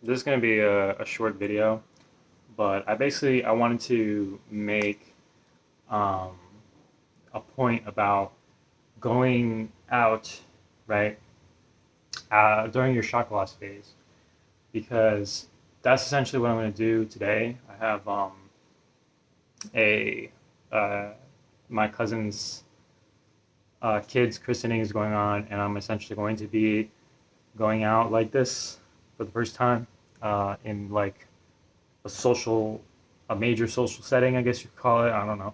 This is going to be a short video, but I wanted to make um, a point about going out, right, during your shot loss phase, because that's essentially what I'm going to do today. I have a uh, my cousin's kid's christening is going on, and I'm essentially going to be going out like this for the first time in like a social, a major social setting, I guess you could call it. I don't know.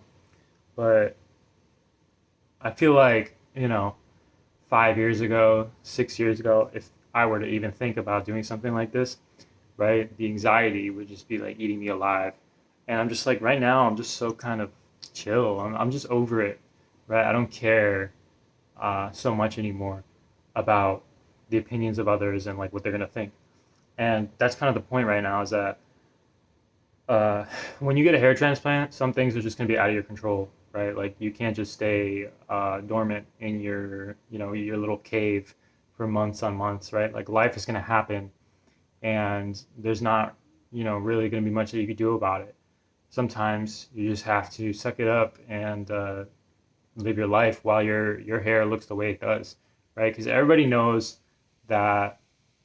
But I feel like, 5 years ago, 6 years ago, if I were to even think about doing something like this, right, the anxiety would just be like eating me alive. And I'm just like, right now, I'm just so kind of chill. I'm just over it, right? I don't care so much anymore about the opinions of others and like what they're going to think. And that's kind of the point right now is that uh, when you get a hair transplant, some things are just going to be out of your control, right? Like you can't just stay dormant in your little cave for months on months, right? Like life is going to happen, and there's not, really going to be much that you could do about it. Sometimes you just have to suck it up and live your life while your hair looks the way it does, right? Because everybody knows that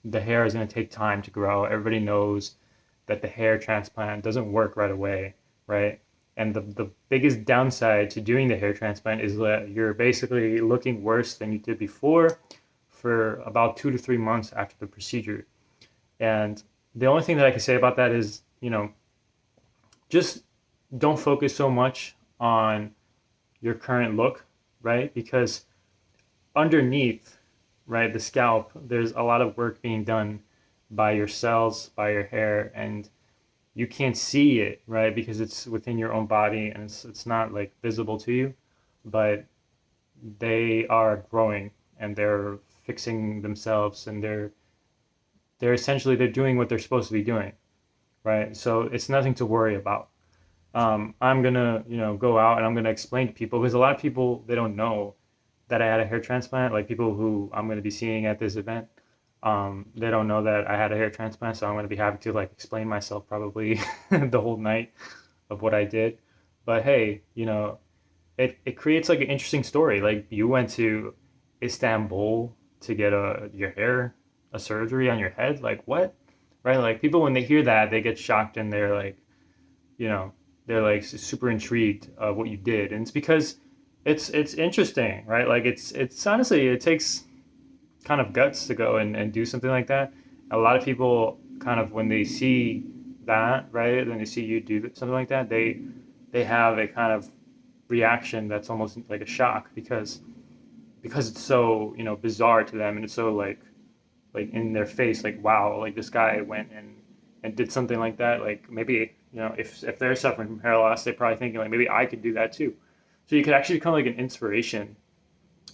the hair is going to take time to grow. Everybody knows that the hair transplant doesn't work right away, right? And the biggest downside to doing the hair transplant is that you're basically looking worse than you did before for about 2 to 3 months after the procedure. And the only thing that I can say about that is, just don't focus so much on your current look, right? Because underneath, right, the scalp, there's a lot of work being done by your cells, by your hair, and you can't see it, right? Because it's within your own body and it's not like visible to you, but they are growing and they're fixing themselves, and they're essentially they're doing what they're supposed to be doing, right? So it's nothing to worry about. I'm gonna, go out and I'm gonna explain to people, because a lot of people, they don't know that I had a hair transplant. Like people who I'm gonna be seeing at this event, they don't know that I had a hair transplant. So I'm gonna be happy to like explain myself probably the whole night of what I did. But hey, it creates like an interesting story. Like you went to Istanbul to get a surgery on your head. Like what? Right? Like people, when they hear that, they get shocked and you know, they're like super intrigued of what you did. And it's because it's interesting, right? Like it's honestly, it takes kind of guts to go and do something like that. A lot of people kind of, when they see that, right, then they see you do something like that, they have a kind of reaction that's almost like a shock, because it's so, bizarre to them, and it's so like in their face, like wow, like this guy went and did something like that. Like maybe, if they're suffering from hair loss, they're probably thinking like maybe I could do that too. So you could actually become like an inspiration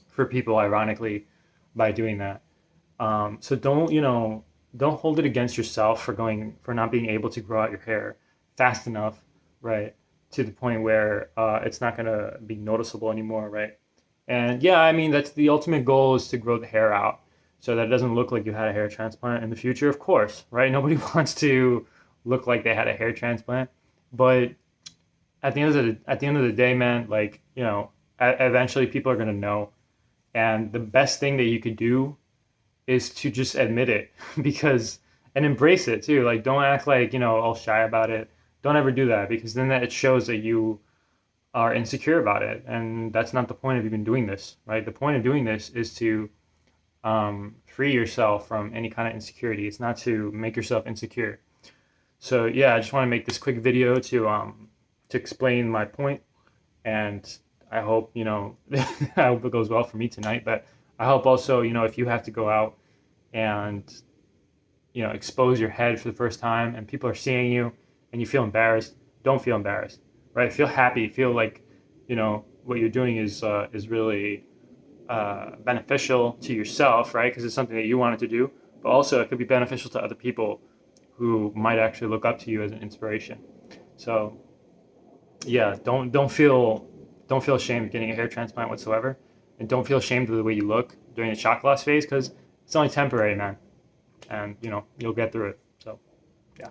for people, ironically, by doing that. So don't hold it against yourself for not being able to grow out your hair fast enough, right, to the point where it's not gonna be noticeable anymore, right? And yeah, I mean that's the ultimate goal, is to grow the hair out so that it doesn't look like you had a hair transplant in the future, of course, right? Nobody wants to look like they had a hair transplant, but at the end of the day, man, like eventually people are gonna know, and the best thing that you could do is to just admit it because and embrace it too. Like don't act like, all shy about it. Don't ever do that, because then that it shows that you are insecure about it, and that's not the point of even doing this, right? The point of doing this is to free yourself from any kind of insecurity. It's not to make yourself insecure. So yeah, I just want to make this quick video to explain my point, and I hope, I hope it goes well for me tonight. But I hope also, if you have to go out and expose your head for the first time and people are seeing you and you feel embarrassed, don't feel embarrassed, right? Feel happy. Feel like what you're doing is really beneficial to yourself, right? Because it's something that you wanted to do, but also it could be beneficial to other people who might actually look up to you as an inspiration. So yeah, don't feel ashamed of getting a hair transplant whatsoever, and don't feel ashamed of the way you look during the shock loss phase, because it's only temporary, man, and you'll get through it. So, yeah.